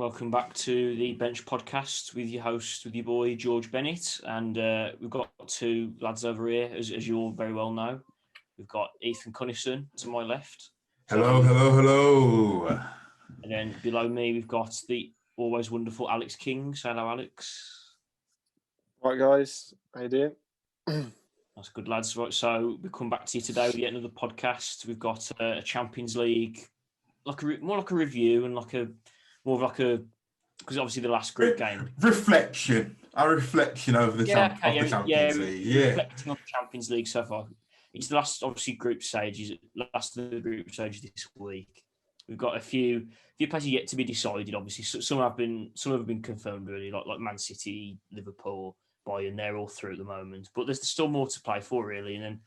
Welcome back to the Bench Podcast with your host, with your boy George Bennett, and we've got two lads over here, as you all very well know. We've got Ethan Cunnison to my left. Hello. And then below me, we've got the always wonderful Alex King. So hello, Alex. Right, guys, how you doing? That's good, lads. Right, so we come back to you today with the end of the podcast. We've got a Champions League, more like a review and because obviously the last group game. Our reflection over the Champions League. Yeah, reflecting on the Champions League so far. It's the last, obviously, group stages. Last of the group stages this week. We've got a few places yet to be decided. Obviously, some have been confirmed really, like Man City, Liverpool, Bayern. They're all through at the moment, but there's still more to play for really. And then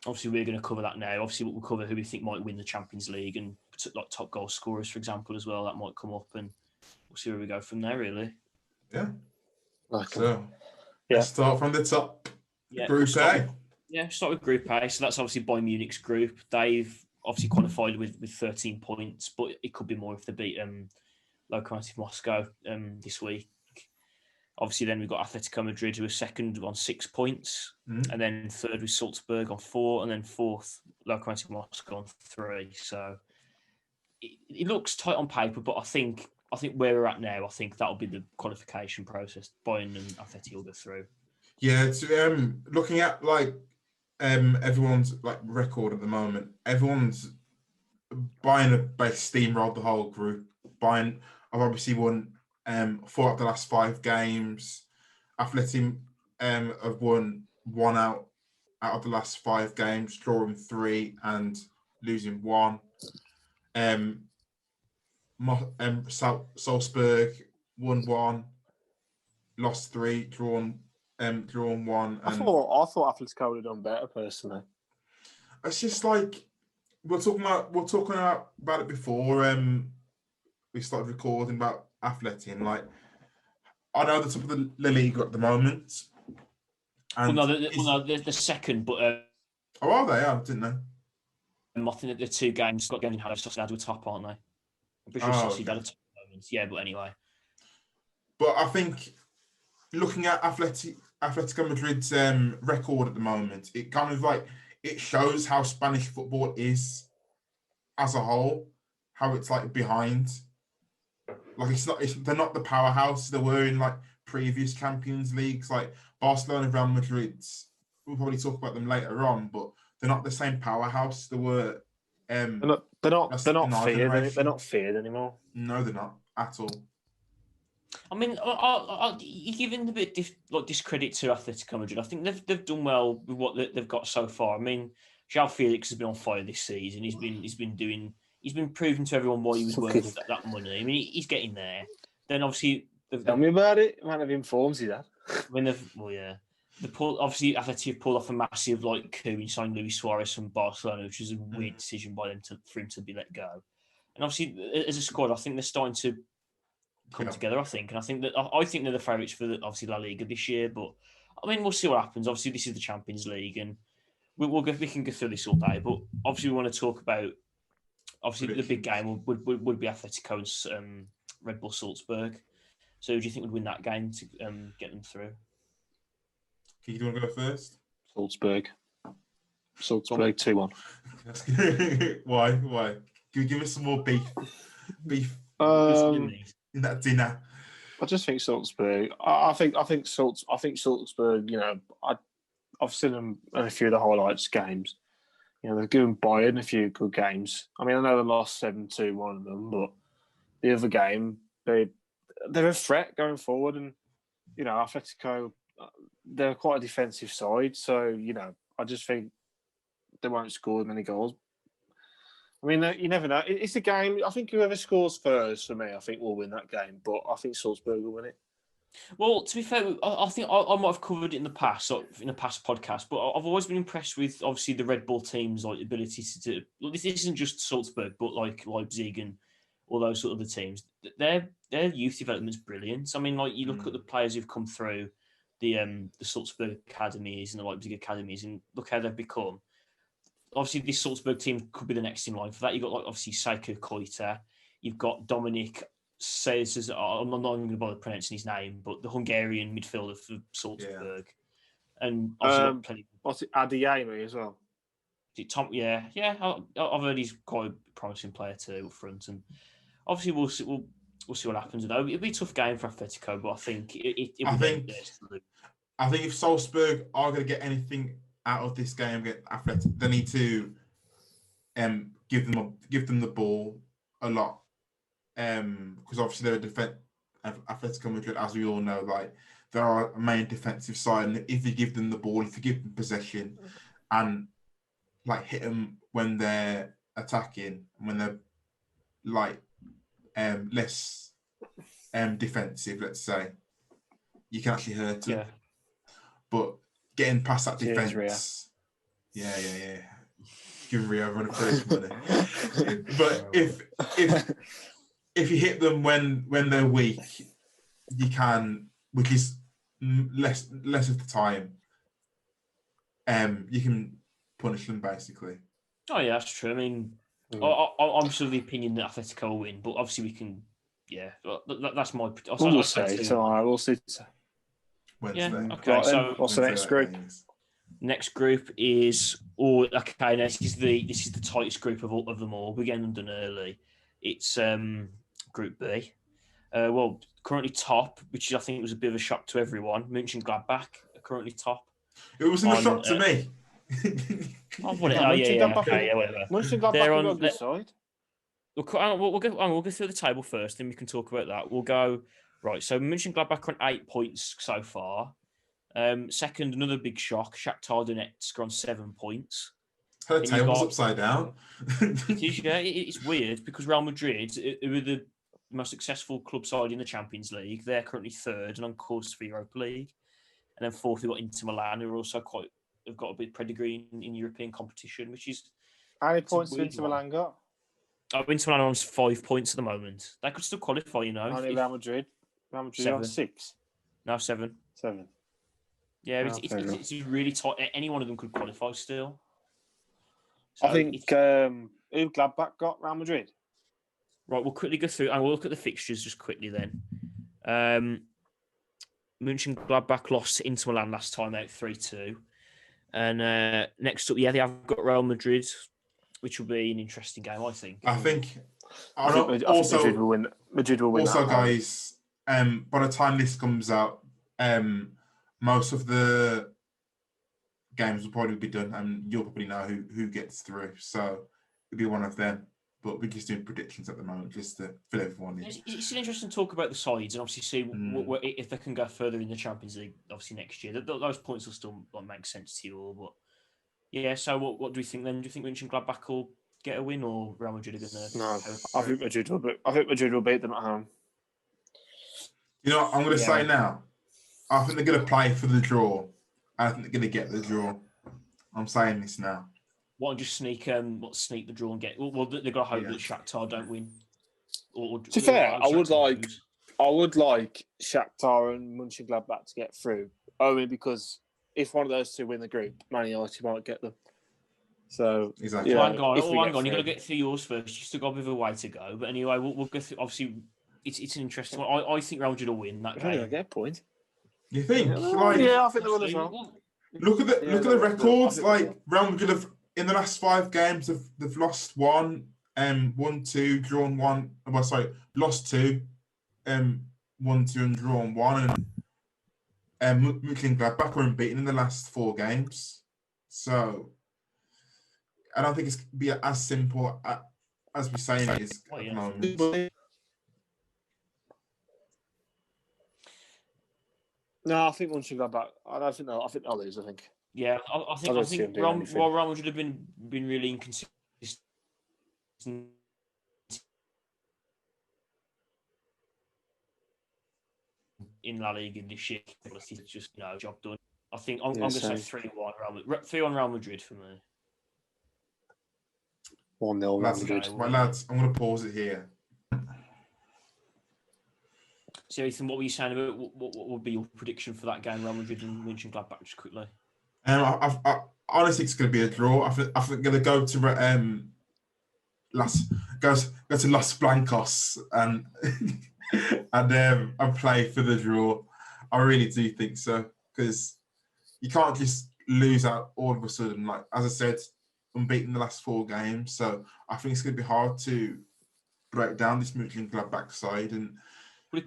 obviously we're going to cover that now. Obviously, we'll cover who we think might win the Champions League and like top goal scorers, for example, as well. That might come up, and we'll see where we go from there. Really. Yeah. Okay. So let's start from the top. Group A. Yeah, start with Group A. So that's obviously Bayern Munich's group. They've obviously qualified with 13 points, but it could be more if they beat Lokomotiv Moscow this week. Obviously, then we've got Atletico Madrid, who are second on 6 points, and then third with Salzburg on 4, and then fourth Lokomotiv Moscow on 3. So it looks tight on paper, but I think where we're at now, I think that'll be the qualification process. Bayern and Atleti will go through. Yeah, it's looking at everyone's record at the moment. Everyone's Bayern have basically steamrolled the whole group. Bayern have obviously won 4 out of the last 5 games. Atleti have won 1 out of the last 5 games, drawing 3 and losing 1. Salzburg won 1, lost 3, drawn 1. I thought Atletico would have done better personally. It's just like we're talking about it before we started recording about Atleti, and I know the top of the La Liga at the moment. And they're the second, but oh, are they? I didn't know. I think that the 2 games got going in Sociedad were top, aren't they? I'm pretty sure Sociedad are top at the moment. Yeah, but anyway. But I think looking at Atletico Madrid's record at the moment, it kind of it shows how Spanish football is as a whole, how it's behind. They're not the powerhouse they were in previous Champions Leagues, like Barcelona, Real Madrid. We'll probably talk about them later on, but they're not the same powerhouse they were. They're not feared. They're not feared anymore. No, they're not at all. I mean, you're giving a bit discredit to Atletico Madrid. I think they've done well with what they've got so far. I mean, João Felix has been on fire this season. He's been proving to everyone why he was worth that money. I mean, he's getting there. Then obviously, tell me about it. Amount of informs you that. Obviously Atleti have pulled off a massive coup in signing Luis Suarez from Barcelona, which was a weird decision by them for him to be let go. And obviously, as a squad, I think they're starting to come together. I think they're the favourites for obviously La Liga this year. But I mean, we'll see what happens. Obviously, this is the Champions League, and we can go through this all day. But obviously, we want to talk about the big game would be Atletico's Red Bull Salzburg. So, who do you think would win that game to get them through? Do you want to go first? Salzburg 2-1. Why? Can you give us some more beef in that dinner? I just think Salzburg. I think Salzburg. I've seen them in a few of the highlights games. They've given Bayern a few good games. I mean, I know they lost 7-2 one of them, but the other game they're a threat going forward, and Atletico, they're quite a defensive side, so I just think they won't score many goals. I mean, you never know. It's a game. I think whoever scores first for me, I think will win that game. But I think Salzburg will win it. Well, to be fair, I think I might have covered it in the past podcast, but I've always been impressed with obviously the Red Bull team's ability to. This isn't just Salzburg, but Leipzig and all those sort of the teams. Their youth development's brilliant. I mean, you look at the players who've come through the Salzburg academies and the Leipzig academies, and look how they've become. Obviously, this Salzburg team could be the next in line for that. You've got obviously Seiko Koita, you've got Dominic says, I'm not even going to bother pronouncing his name, but the Hungarian midfielder for Salzburg. And obviously got plenty. What's it? Adeyemi as well. Tom, yeah. I've heard he's quite a promising player too up front, and obviously we'll see what happens. It'll be a tough game for Atletico, but I think I think if Salzburg are going to get anything out of this game against Athletic, they need to give them the ball a lot, because obviously they're Atletico Madrid, as we all know, like they are a main defensive side, and if you give them the ball, if you give them possession, and like hit them when they're attacking, when they're like less defensive, let's say, you can actually hurt them. Yeah. But getting past that Cheers, defense, yeah. Give Rio a run for his money. But if you hit them when they're weak, you can, which is less of the time, you can punish them basically. Oh yeah, that's true. I mean, I'm still of the opinion that Atletico will win, but obviously we can. Yeah, that's my. We'll see. Tomorrow, we'll see. Wednesday. Yeah. Okay. So what's the next group? Next group is this is the tightest group of them all. We're getting them done early. It's Group B. Well, currently top, which I think was a bit of a shock to everyone. Mönchengladbach are currently top. It wasn't a shock to me. Whatever. Mönchengladbach are on the side. We'll go through the table first, then we can talk about that. We'll go right. So Mönchengladbach are on 8 points so far. Second, another big shock. Shakhtar Donetsk are on 7 points. Her table's upside down. It's weird because Real Madrid, who are the most successful club side in the Champions League, they're currently third and on course for Europa League. And then fourth, we've got Inter Milan, who are also have got a bit of pedigree in European competition, which is. How many points have Inter Milan got? Inter Milan on 5 points at the moment. They could still qualify, you know. Only Real Madrid. Real Madrid on 6. No, 7. 7. Yeah, it's really tight. Any one of them could qualify still. So I think who Gladbach got? Real Madrid. Right, we'll quickly go through and we'll look at the fixtures just quickly then. Mönchengladbach lost to Inter Milan last time out 3-2. And next up, they have got Real Madrid, which will be an interesting game, I think. I think Madrid will win. Madrid will win. Also, guys, by the time this comes out, most of the games will probably be done, and you'll probably know who gets through. So it'll be one of them. But we're just doing predictions at the moment, just to fill everyone in. It's an interesting talk about the sides, and obviously see if they can go further in the Champions League. Obviously next year, those points will still make sense to you all. But yeah, so what do we think then? Do you think Mönchengladbach will get a win, or Real Madrid are going to? No, I think Madrid will beat them at home. You know what I'm going to say now? I think they're going to play for the draw. I think they're going to get the draw. I'm saying this now. What, just sneak the draw and get? Well, they've got to hope that Shakhtar don't win. To be fair, I would like Shakhtar and Mönchengladbach to get through. Only because if one of those two win the group, Man United might get them. So exactly. Hang on. You've got to get through yours first. You still got a bit of a way to go. But anyway, we'll go through. Obviously, it's an interesting one. I think Real Madrid will win that game. I get a point. You think? I think they will as well. Look at the records. Like Real Madrid have, in the last 5 games, they've lost 1, won 2, drawn 1. Well, sorry, lost 2, 1, 2, and drawn 1. And Mönchengladbach are unbeaten in the last 4 games. So I don't think it's be as simple as we're saying it is at the moment. No, I think Mönchengladbach. I think they'll lose. I think. Yeah, I think Real Madrid have been really inconsistent in La Liga this year. It's just job done. I think I'm going to say 3-1 Real Madrid for me. 1-0 Real Madrid. My lads, I'm going to pause it here. So, Ethan, what were you saying about what would be your prediction for that game, Real Madrid and Mönchengladbach, just quickly? I honestly, it's going to be a draw. I think I'm going to go to Los Blancos and and play for the draw. I really do think so, because you can't just lose out all of a sudden. Like, as I said, unbeaten the last 4 games. So I think it's going to be hard to break down this Mönchengladbach side. And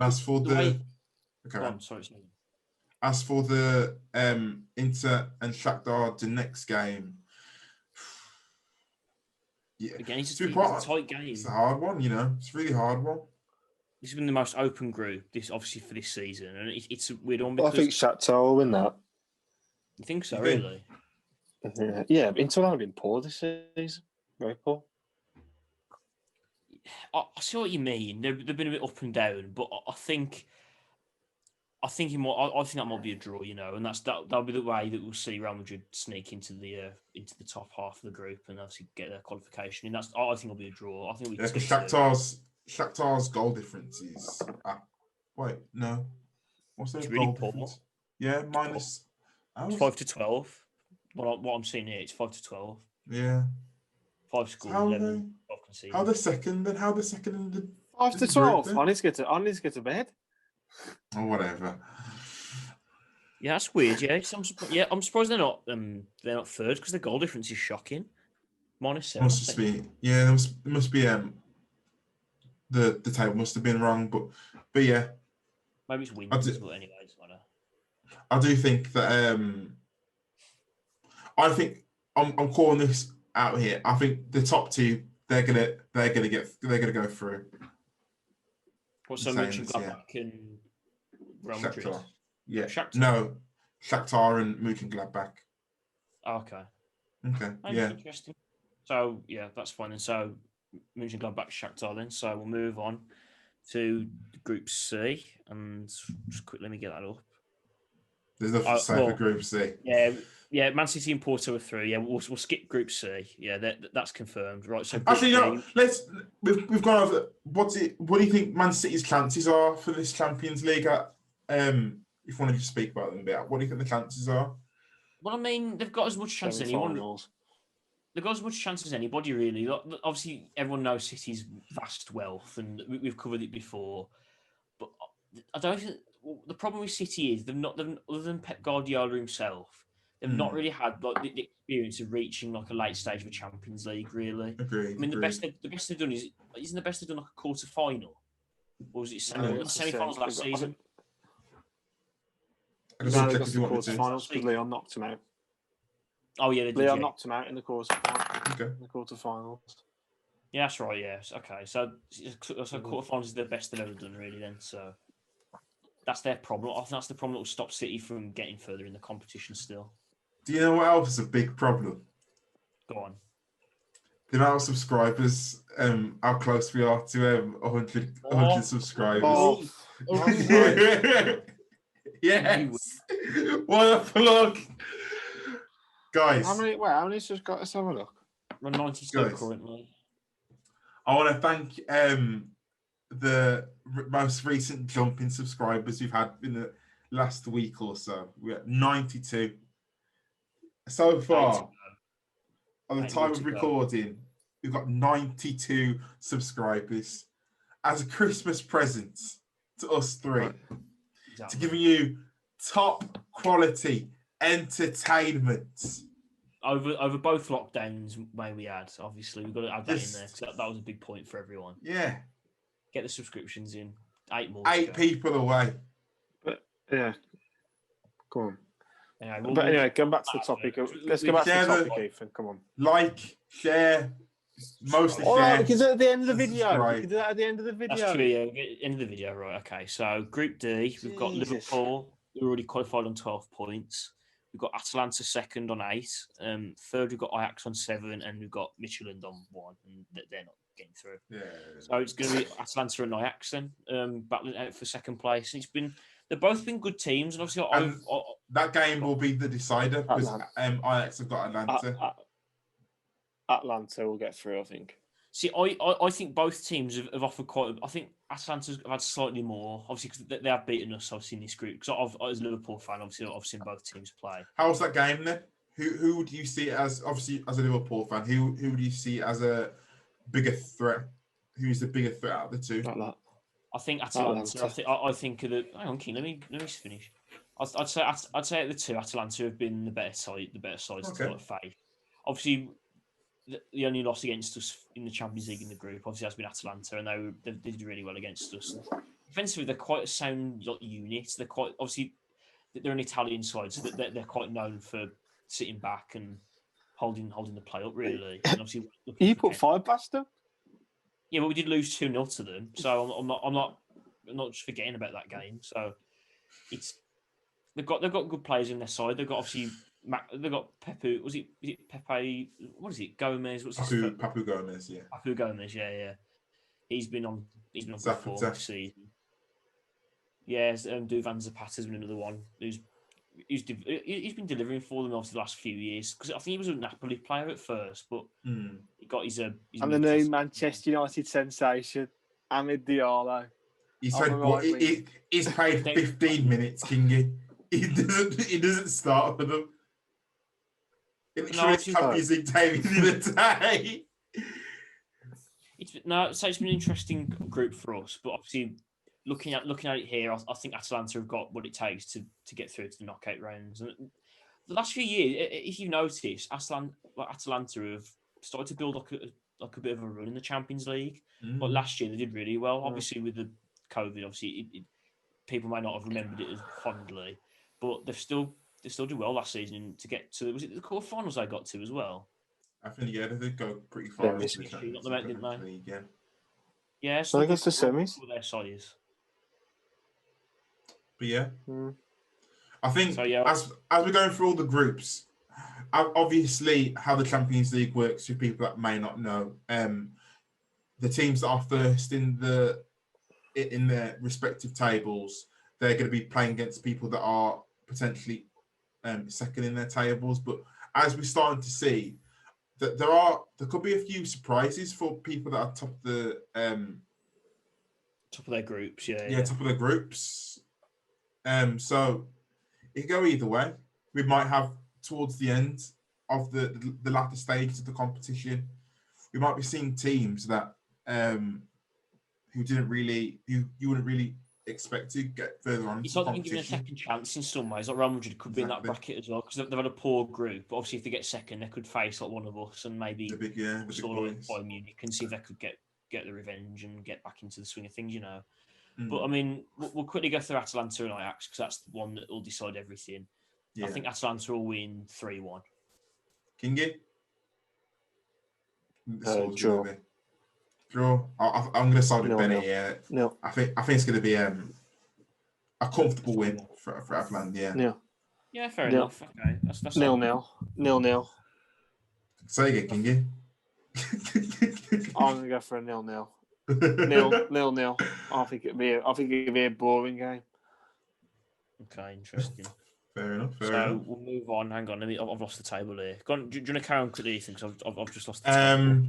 as for the Inter and Shakhtar, the next game, yeah, again, it's a tight game. It's a hard one, It's a really hard one. This has been the most open group, obviously for this season, and it's a weird one. Because I think Shakhtar will win that. You think so, really? Yeah, Inter have been poor this season. Very poor. I see what you mean. They've been a bit up and down, but I think that might be a draw, and that'll be the way that we'll see Real Madrid sneak into the top half of the group and obviously get their qualification. And I think it'll be a draw. I think Shakhtar's goal difference is wait, no. What's their goal difference? Yeah, minus. It's 5-12. What I'm seeing here, it's 5-12. Yeah. 5 scores, 11 conceded. How the second in the 5-12. I need to get to bed. Or whatever. Yeah, that's weird. Yeah, I'm surprised they're not third, because the goal difference is shocking. -7. Must be. Yeah, there must be. The table must have been wrong, but yeah. Maybe it's wins, but anyway, it doesn't matter. I do think that. I think I'm calling this out here. I think the top 2 they're gonna go through. What's so Mönchengladbach and Real Madrid? Shakhtar. Yeah. Shakhtar? No, Shakhtar and Mönchengladbach. Okay. Okay. Yeah. Interesting. So yeah, that's fine. And so Mönchengladbach, Shakhtar. Then so we'll move on to Group C, and just quickly let me get that up. There's nothing to say for Group C. Yeah. Man City and Porto are through. Yeah, we'll skip Group C. Yeah, that's confirmed. Right. So actually, no. We've gone over. What do you think Man City's chances are for this Champions League? If you want to just speak about them a bit, what do you think the chances are? Well, I mean, they've got as much chance as anyone. They've got as much chance as anybody, really. Obviously, everyone knows City's vast wealth, and we've covered it before. But I don't think the problem with City is they've not, other than Pep Guardiola himself, they've not really had like the experience of reaching like a late stage of a Champions League. Really, agreed. I mean, the best they've done isn't the best they've done like a quarter final, or was it semi-finals last season? They got to the quarter-finals because Leon knocked him out. Oh yeah, Leon knocked him out in the quarter-finals. Okay. In the quarter-finals. Yeah, that's right. Yes. Okay. So quarter-finals is the best they've ever done, really. Then so that's their problem. I think that's the problem that will stop City from getting further in the competition. Still. Do you know what else is a big problem? Go on. The amount of subscribers. How close we are to 100 subscribers. Oh. Yes. What a plug. Guys. How many subscribers? Let's have a look. We're 92 currently. I want to thank the most recent jump in subscribers we've had in the last week or so. We're at 92. So far, on the time of recording, we've got 92 subscribers as a Christmas present to us three. Exactly. To give you top quality entertainment. Over both lockdowns, may we add, obviously. We've got to add that in there because that was a big point for everyone. Yeah. Get the subscriptions in. 8 more. 8 people away. But, yeah. Go on. Anyway, going back to the topic. Let's go back to the topic, Ethan. Come on. Like, share, mostly share. We can do it at the end of the video. We can do that at the end of the video. That's true, yeah. End of the video, right. Okay, so Group D, we've got Liverpool, who are already qualified on 12 points. We've got Atalanta second on 8. Third, we've got Ajax on 7, and we've got Midtjylland on 1, and they're not getting through. Yeah. So it's going to be Atalanta and Ajax then, battling out for second place. They've both been good teams, and obviously that game will be the decider because Ajax have got Atlanta. Atlanta will get through, I think. See, I think both teams have offered quite. I think Atalanta have had slightly more, obviously, because they have beaten us, obviously, in this group. Because as a Liverpool fan, obviously, I've seen both teams play. How's that game then? Who would you see as, obviously, as a Liverpool fan? Who would you see as a bigger threat? Who's the bigger threat out of the two? I think Atalanta. I think of the. Hang on, King. Let me finish. I'd say at the two, Atalanta have been the better side. The better sides to like face. Obviously, the only loss against us in the Champions League in the group obviously has been Atalanta, and they did really well against us. Defensively, they're quite a sound unit. They're quite obviously they're an Italian side, so they're quite known for sitting back and holding the play up really. And obviously, you put 5 past them. Yeah, but we did lose 2-0 to them, so I'm not just forgetting about that game. So they've got good players in their side. They've got obviously they've got Pepe. Is it Pepe? What is it? Gomez? What's his Papu Gomez? Yeah. Papu Gomez. Yeah. He's been on good form this season. Yeah, Duvan Zapata's been another one he's been delivering for them obviously the last few years, because I think he was a Napoli player at first, but he got his and the new Manchester United sensation, Amid Diallo. He's played 15 minutes, Kingy. He doesn't start for them. It's Champions League time the day. It's been an interesting group for us, but obviously looking at it here, I think Atalanta have got what it takes to get through to the knockout rounds. And the last few years, if you notice, Atalanta have started to build like a bit of a run in the Champions League. But last year they did really well. Obviously with the COVID, obviously people might not have remembered it as fondly, but they still did well last season to get to. Was it the quarterfinals they got to as well? I think they did go pretty far. Got them out, didn't they? League, yeah. Yeah, so I guess the semis. Their size. But yeah, I think as we're going through all the groups, obviously how the Champions League works for people that may not know, the teams that are first in their respective tables, they're going to be playing against people that are potentially second in their tables. But as we're starting to see, that there could be a few surprises for people that are top of their groups. Top of their groups. So it can go either way. We might have towards the end of the latter stages of the competition, we might be seeing teams that who you wouldn't really expect to get further on. It's like they've been given a second chance in some ways. Like Real Madrid could be in that bracket as well, because they've had a poor group. But obviously, if they get second, they could face like one of us and maybe the big Bayern Munich and see if they could get the revenge and get back into the swing of things, But I mean, we'll quickly go through Atalanta and Ajax because that's the one that will decide everything. Yeah. I think Atalanta will win 3-1. Kingy? Draw. Draw. I'm going to side with Benny. No. I think it's going to be a comfortable win for Atalanta. Yeah. Yeah, fair enough. Okay, that's 0-0. Say again, Kingy. I'm going to go for a 0-0. 0-0. I think it'd be a boring game. Okay, interesting. Fair enough. We'll move on. Hang on, I've lost the table here. Go on, do you want to carry on quickly? Because I've just lost the table.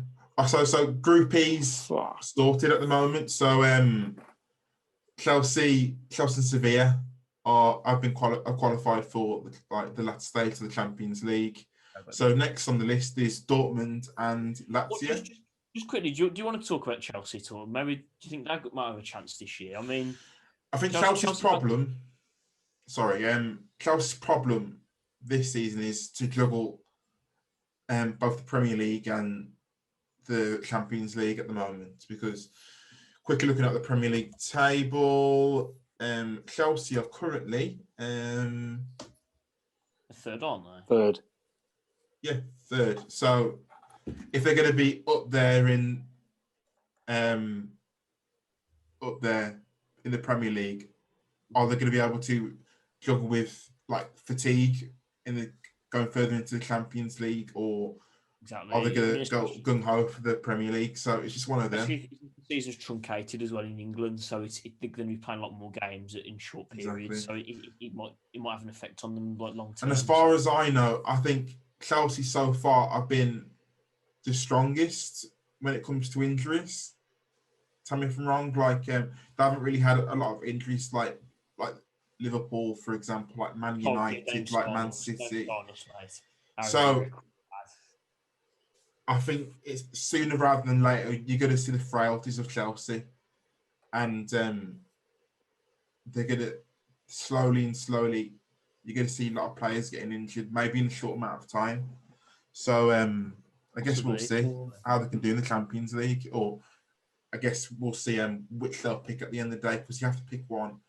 So Group E's sorted at the moment. So Chelsea and Sevilla have been qualified for the last stage of the Champions League. So next on the list is Dortmund and Lazio. Just quickly, do you want to talk about Chelsea at all? Maybe do you think they might have a chance this year? I mean, I think Chelsea's problem. Chelsea's problem this season is to juggle both the Premier League and the Champions League at the moment. Because quickly looking at the Premier League table, Chelsea are currently third, aren't they? Third. Yeah, third. So if they're going to be up there in the Premier League, are they going to be able to juggle with like fatigue going further into the Champions League, or are they going to go gung ho for the Premier League? So it's just one of them. The season's truncated as well in England, so they're going to be playing a lot more games in short periods. Exactly. So it might have an effect on them like long term. And as far as I know, I think Chelsea so far have been the strongest when it comes to injuries. Tell me if I'm wrong. Like they haven't really had a lot of injuries, like Liverpool, for example, like Man United, Man City. So I think it's sooner rather than later you're going to see the frailties of Chelsea. and they're gonna slowly. You're gonna see a lot of players getting injured, maybe in a short amount of time. So I guess we'll Possibly. see how they can do in the Champions League, or I guess we'll see which they'll pick at the end of the day, because you have to pick one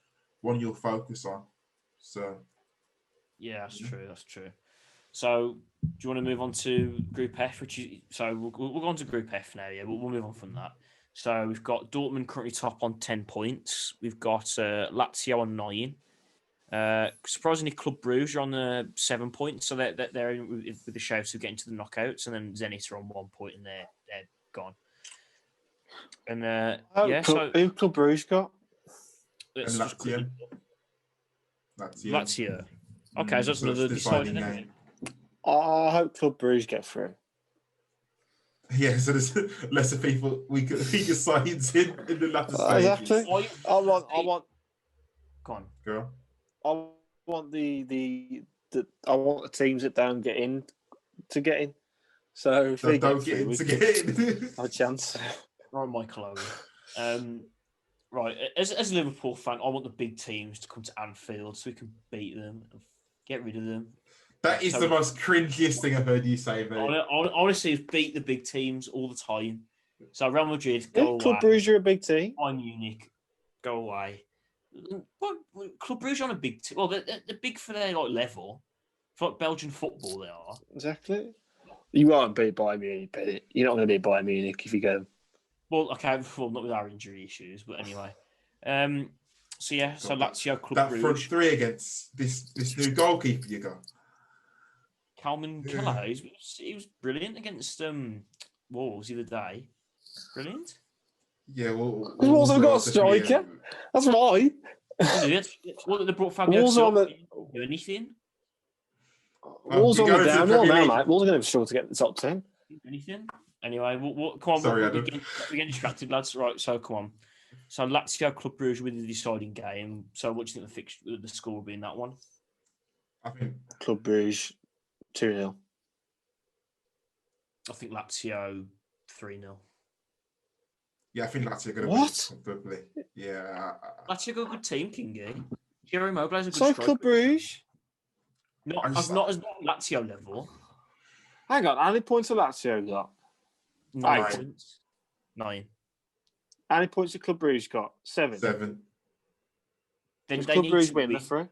you'll focus on. So Yeah, that's true. That's true. So, do you want to move on to Group F? We'll go on to Group F now. Yeah, we'll move on from that. So we've got Dortmund currently top on 10 points. We've got Lazio on 9. Surprisingly, Club Brugge are on 7 points, so they're in with the shouts of getting to the knockouts, and then Zenit are on 1 point, and they're gone. And who Club Brugge got? Let's And just quickly. Lazio. Okay, so that's So it's another deciding deciding game. I hope Club Brugge get through. Yeah, so there's lesser people weaker sides in the latter stages. Exactly. I want. Go on. Go. I want the teams that don't get in to get in. So if they Don't get get through, in we to could get in. have a chance. Right, Michael Owen. Right, as a Liverpool fan, I want the big teams to come to Anfield so we can beat them and get rid of them. That is the most cringiest thing I've heard you say, mate. I want to see us beat the big teams all the time. So Real Madrid, go away. Club Brugge are a big team. I'm Munich, go away. What Club Brugge on a big team? Well, they're big for their level. For Belgian football, they are. Exactly. You won't beat Bayern Munich, but you're not going to beat Bayern Munich if you go. Well, okay, not with our injury issues, but anyway. So Lazio, Club that Brugge. front three against this new goalkeeper you got. Kalman Kelleher, he was brilliant against Wolves the other day. Brilliant. Yeah, well, Wolves have got a striker. That's why. Well, they brought Fabio Wolves on the do anything. Wolves on the downhill now, mate. Wolves are going to struggle to get the top 10. Anything. Anyway, come on. Sorry, we're getting distracted, lads. Right, so come on. So Lazio, Club Brugge with the deciding game. So what do you think the score will be in that one? I think Club Brugge 2-0. I think Lazio 3-0. Yeah, I think Lazio going to What? win comfortably. Yeah. Lazio got a good team, Kingy. Jerry Mobile is a good So striker. Club Brugge. Not as Lazio level. Hang on, how many points have Lazio got? 9 points. 9. How many points have Club Brugge got? 7. Then Does they Club need Brugge to win be- the 3?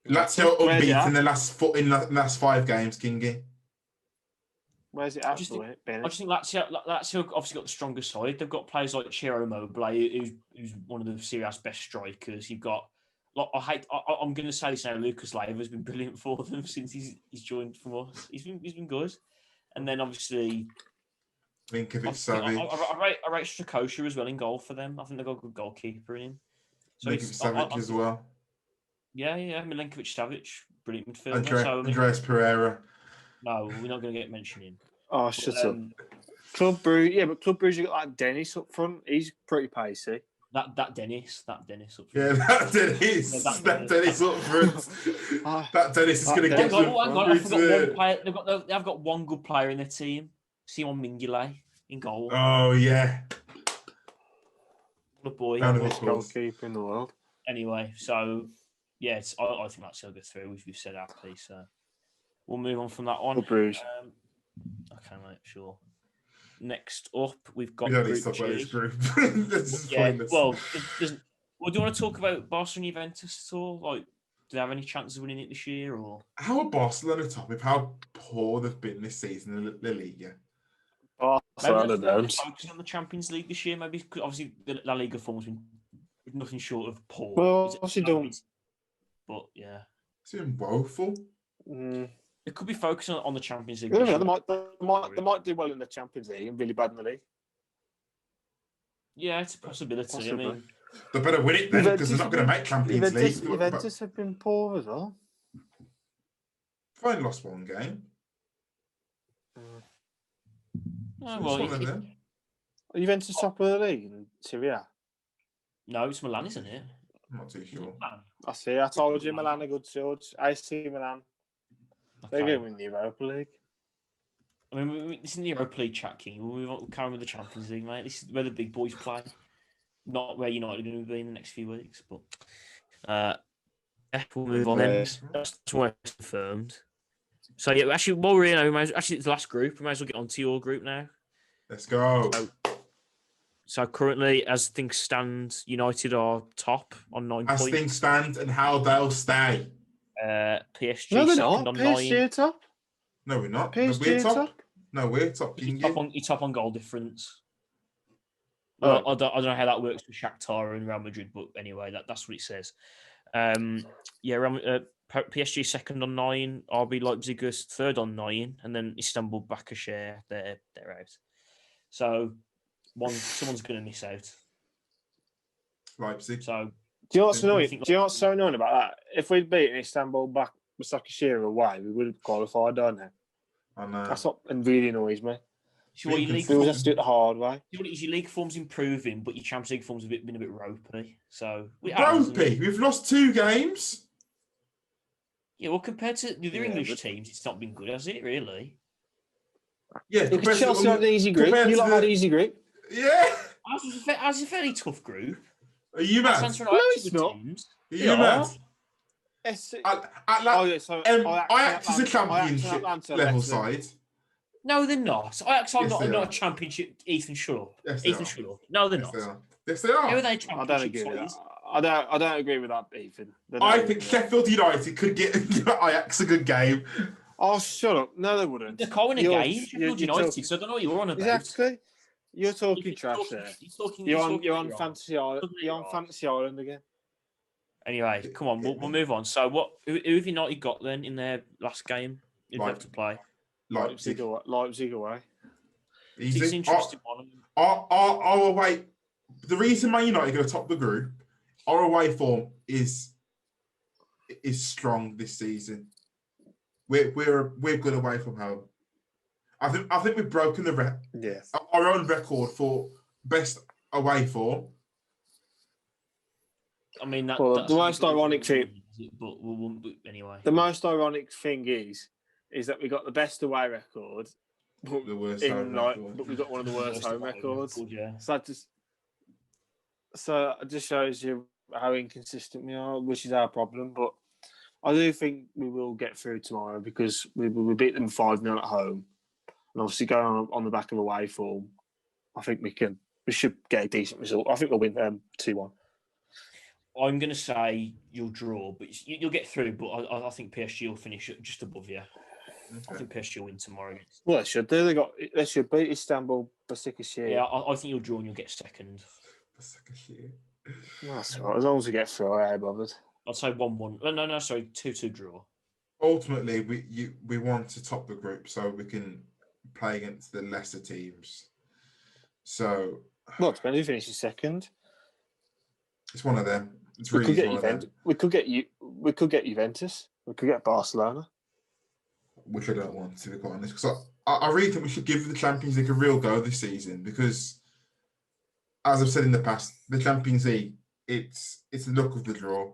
Lazio Where's it unbeaten at? in the last 5 games, Kingy. Where's it I at? just Benny? think Lazio obviously got the stronger side. They've got players like Ciro Immobile, who's one of the Serie A's best strikers. You've got, I'm going to say this now, Lucas Leiva has been brilliant for them since he's joined from us. He's been good. And then obviously, Milinkovic-Savic. I rate Strakosha as well in goal for them. I think they've got a good goalkeeper in him. So Milinkovic-Savic as well. Yeah, Milinkovic-Savic, brilliant midfielder. Andreas Pereira. No, we're not going to get mentioning. Oh, shut up. Club Brugge, but Club Brugge, you got like Dennis up front. He's pretty pacey. That Dennis up front. Yeah, that Dennis up front. That Dennis is going to get them. I forgot one player. They've got one good player in their team, Simon Mignolet in goal. Oh yeah, what a boy! Best goalkeeper in the world. Anyway, so yeah, I think that's going to go through. We've said our piece, so we'll move on from that one. Club Brugge. Okay, mate, sure. Next up, we've got. We don't need to talk about this group. This is pointless. Well, do you want to talk about Barcelona and Juventus at all? Like, do they have any chances of winning it this year? Or how are Barcelona top with how poor they've been this season in La Liga? Barcelona don't. Focusing on the Champions League this year, maybe because obviously the La Liga form's been nothing short of poor. Well, obviously don't. But yeah, it's been woeful. It could be focusing on the Champions League. They might do well in the Champions League and really bad in the league. Yeah, it's a possibility. Possibly. I mean, they better win it then because they're not going to make Champions League. Juventus have been poor as well. They've only lost 1 game. Juventus top of the league in Serie A? No, it's Milan, isn't it? I'm not too sure. I see. I told you Milan are good swords. AC Milan. They're going to win the Europa League. I mean, this isn't the Europa League chat, King. We'll carry on with the Champions League, mate. This is where the big boys play. not where United are going to be in the next few weeks. But we'll move on then. That's where it's confirmed. So yeah, actually, while we're in, actually it's the last group. We might as well get onto your group now. Let's go. So currently, as things stand, United are top on 9 As points. things stand and how they'll stay. PSG No, they're second not. on PSG 9. are top. No, we're not. PSG We're are top. top. No, we're top. You're top on goal difference. Oh. Well, I don't know how that works with Shakhtar and Real Madrid, but anyway, that's what it says. PSG second on 9, RB Leipzig is third on 9, and then Istanbul Başakşehir, they're out. So someone's going to miss out. Leipzig. So Do you know what's annoying? think Do you know what's so annoying about that? If we'd beaten Istanbul Başakşehir away, we would have qualified, don't we? I know. That's what really annoys me. your league We form, just do it the hard way. your league form's improving, but your Champions League form's been a bit ropey. So Ropey. We've lost 2 games. Yeah, well, compared to the other English but- teams, it's not been good, has it? Really? Yeah, Because Chelsea had an easy group. You lot had an easy group. Yeah. As a fairly tough group. Are you mad? Ajax No, it's not. teams. Are you mad? Ajax Ajax is a championship level side. No, they're not. Ajax are Yes, not they are. a championship. Ethan, shut up. Yes, they Ethan, are. shut up. No, they're Yes, not. they are. Yes, they are. How are they I championship don't agree with sides? that. I don't agree with that, Ethan. I think Sheffield United could get Ajax a good game. Oh, shut up. No, they wouldn't. They're calling a You're- game. you're Sheffield United, talking- so I don't know what you're on about. Exactly. You're talking trash there. You're on wrong. Fantasy Island. You're on Fantasy Island again. Anyway, come on, we'll move on. So, who have United got then in their last game? Who they have to play? Leipzig. Leipzig away. It's Easy. interesting one. Our away. The reason Man United go top the group, our away form is strong this season. We're good away from home. I think we've broken our own record for best away form. I mean, that's the most ironic thing. But anyway, The most ironic thing is that we got the best away record, but The worst home record. but we got one of the worst home records. Yeah. So it just shows you how inconsistent we are, which is our problem. But I do think we will get through tomorrow because we beat them 5-0 at home, and obviously going on the back of away form, I think we should get a decent result. I think we'll win 2-1. I'm going to say you'll draw, but you'll get through. But I think PSG will finish just above you. Okay. I think PSG will win tomorrow. Well, they should do. They should beat Istanbul Başakşehir. Yeah, I think you'll draw and you'll get second. That's right. As long as we get through, I ain't bothered. I'd say 1-1. No, sorry, 2-2 draw. Ultimately, we want to top the group so we can play against the lesser teams. So, Well, it depends who finishes second. it's one of them. It's We really could get one of them, Juventus. We could get Juventus. We could get Barcelona. which I don't want to be quite honest. Because I really think we should give the Champions League a real go this season because, as I've said in the past, the Champions League it's the luck of the draw,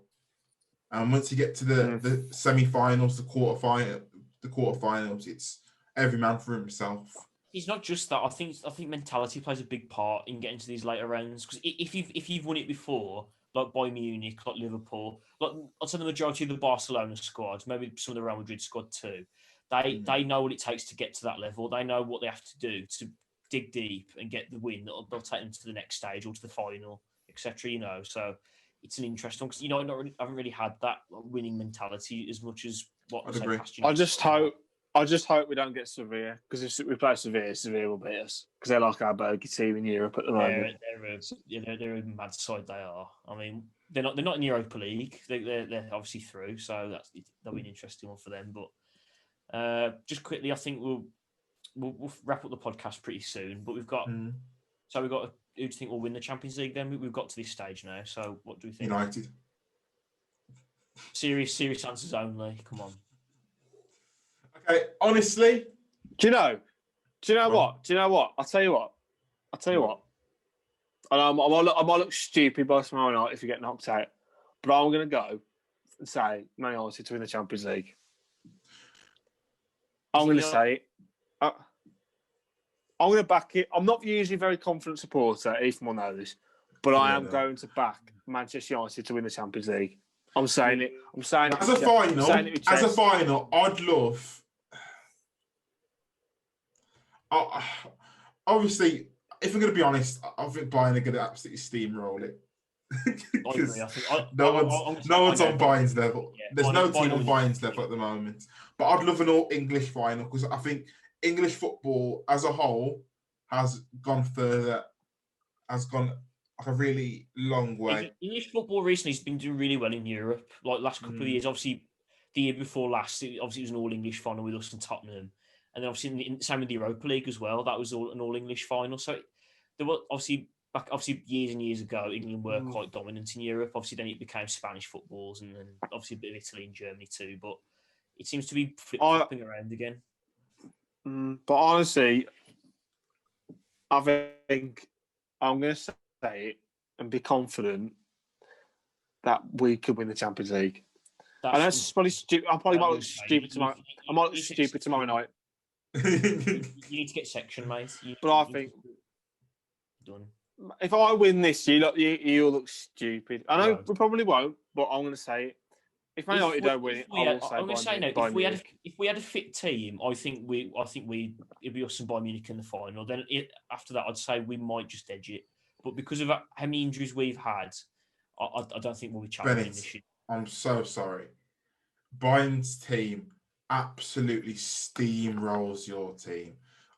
and once you get to the semi-finals, the quarterfinals, it's every man for himself. It's not just that. I think mentality plays a big part in getting to these later rounds. Because if you've won it before, like Bayern Munich, like Liverpool, like I'd say the majority of the Barcelona squad, maybe some of the Real Madrid squad too, they know what it takes to get to that level. They know what they have to do to dig deep and get the win. They'll take them to the next stage or to the final, etc. So it's an interesting one because haven't really had that winning mentality as much as what I'd agree. past I just hope we don't get Sevilla because if we play Sevilla, Sevilla will beat us because they're like our bogey team in Europe at the moment. They're a mad side. They are. I mean, they're not in the Europa League. They're obviously through, so that'll be an interesting one for them. But just quickly, I think we'll wrap up the podcast pretty soon. But we've got who do you think will win the Champions League? Then we've got to this stage now. So what do we think? United. Serious answers only. Come on. Okay, honestly, Do you know what? I'll tell you what. And I might look stupid by tomorrow night if you get knocked out, but I'm going to go and say Man United to win the Champions League. I'm going to say it. I'm going to back it. I'm not usually a very confident supporter. Ethan will know this. but I am no. going to back Manchester United to win the Champions League. I'm saying it. I'm saying it. As a with chest. I'm saying final, it with as a chest. final, I'd love. Obviously, if I'm going to be honest, I think Bayern are going to absolutely steamroll it. I agree. I think No one's on Bayern's level. Yeah, There's no team on Bayern- Bayern's level at the moment. But I'd love an all English final because I think English football as a whole has gone further, has gone like a really long way. English football recently has been doing really well in Europe. Like last couple of Mm. years, obviously the year before last, it was an all English final with us and Tottenham, and then obviously same with the Europa League as well. That was an all English final. So there were obviously years and years ago, England were quite dominant in Europe. Obviously, then it became Spanish footballs, and then obviously a bit of Italy and Germany too. But it seems to be flip-flopping around again. But honestly, I think I'm going to say it and be confident that we could win the Champions League. I know it's probably stupid. I probably might look stupid tomorrow. I might look stupid tomorrow night. You need to get section, mate. But I think done. If I win this, you'll look stupid. I know we probably won't, but I'm going to say it. If Man United don't win it, I will say. I'm going to say no. Bayern If we had a fit team, I think it'd be us and Bayern Munich in the final. Then after that, I'd say we might just edge it. But because of how many injuries we've had, I don't think we'll be challenging this year. I'm so sorry. Bayern's team absolutely steamrolls your team.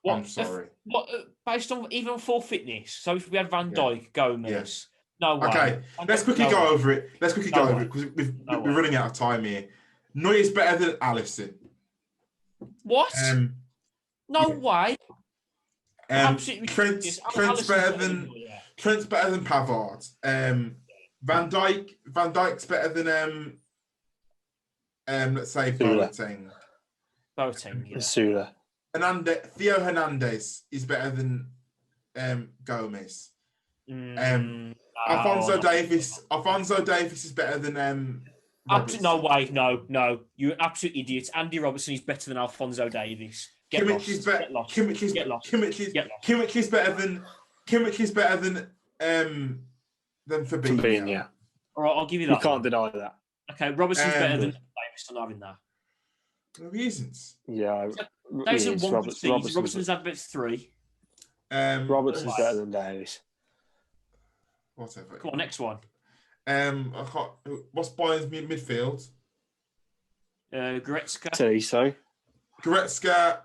I'm sorry. Based on even full fitness. So if we had Van Dijk, Gomez, no way. Okay, let's quickly go over it. Let's quickly go over it because we're running out of time here. Neuer's better than Alisson. What? No way. Absolutely. Trent's better than Pavard. Van Dijk's better than let's say Boateng. Boateng, yeah. Sula. Theo Hernandez is better than Gomez. Alphonso Davies is better than no way, no. You're an absolute idiot. Andy Robertson is better than Alphonso Davies. Kimmich is better than Fabinho. All right, I'll give you that. You can't deny that. Okay, Robertson's better than Davies. I'm not having that. No, he isn't. Yeah, Robertson's had about 3. Robertson's better than Davies. Whatever. Come on, next one. What's Bayern's midfield? Goretzka. Tolisso. Goretzka.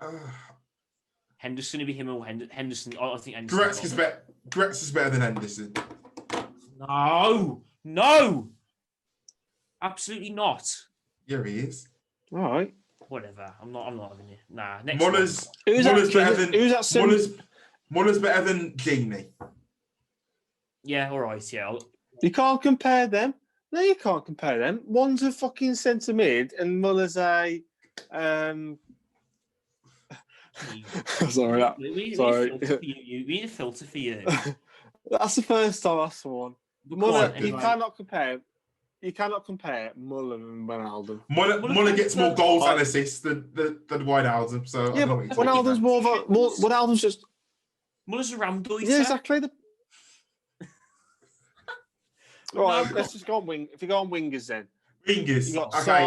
Henderson would be him or Henderson. I think Henderson. Goretzka's better than Henderson. No, absolutely not. Yeah, he is. All right. Whatever. I'm not having it. Nah. Next Muller's better than Gini. Yeah. All right. Yeah. You can't compare them. No, you can't compare them. One's a fucking centre mid, and Muller's a. Sorry. We need a filter for you. That's the first time I saw one. Muller, you cannot compare. You cannot compare Muller and Wijnaldum. Muller gets more goals and assists than Wijnaldum. So yeah, but Wijnaldum's more of a Wijnaldum's just. Muller's a ramdoiter. Yeah, exactly. All right, let's just go on wing. If you go on wingers, then wingers. You got okay,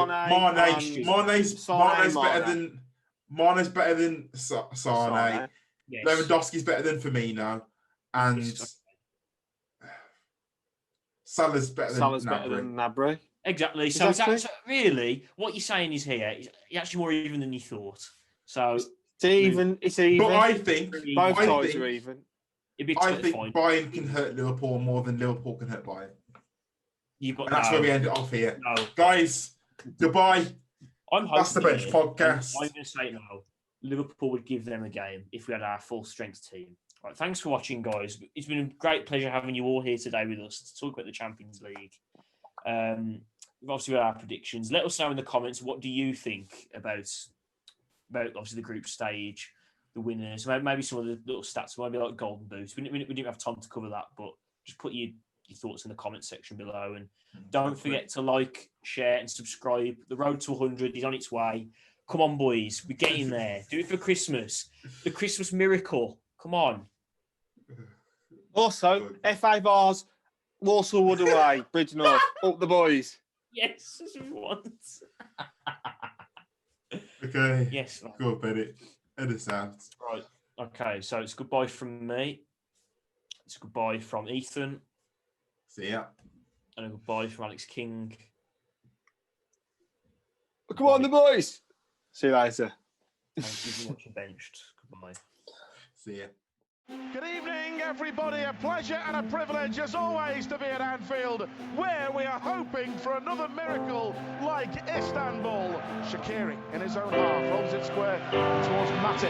Mane's better than Sane. Yes. Lewandowski's better than Firmino, and Salah's better than Gnabry. Exactly. So really, what you're saying is here, it's actually more even than you thought. So it's even. But I think both sides are even. I think Bayern can hurt Liverpool more than Liverpool can hurt Bayern. And that's where we end it off here. No. Guys, goodbye. That's the Bench podcast. I'm going to say no. Liverpool would give them a game if we had our full strength team. Right, thanks for watching, guys. It's been a great pleasure having you all here today with us to talk about the Champions League. We've obviously got our predictions. Let us know in the comments, what do you think about obviously the group stage, the winners, maybe some of the little stats, maybe like golden boots. We didn't have time to cover that, but just put your thoughts in the comment section below, and don't forget to like, share and subscribe. The road to 100 is on its way. Come on, boys, we're getting there. Do it for Christmas, the Christmas miracle. Come on. Also, FA Vars Walsall Wood away, Bridge North, up the boys. Yes, as we want. Okay. Yes. Go on, Bennett. Head us out. Right. Okay. So it's goodbye from me. It's goodbye from Ethan. See ya. And a goodbye from Alex King. Come on, the boys. See you later. Thank you for watching Benched. Goodbye. See ya. Good evening, everybody. A pleasure and a privilege, as always, to be at Anfield, where we are hoping for another miracle like Istanbul. Shaqiri in his own half rolls it square towards Matip.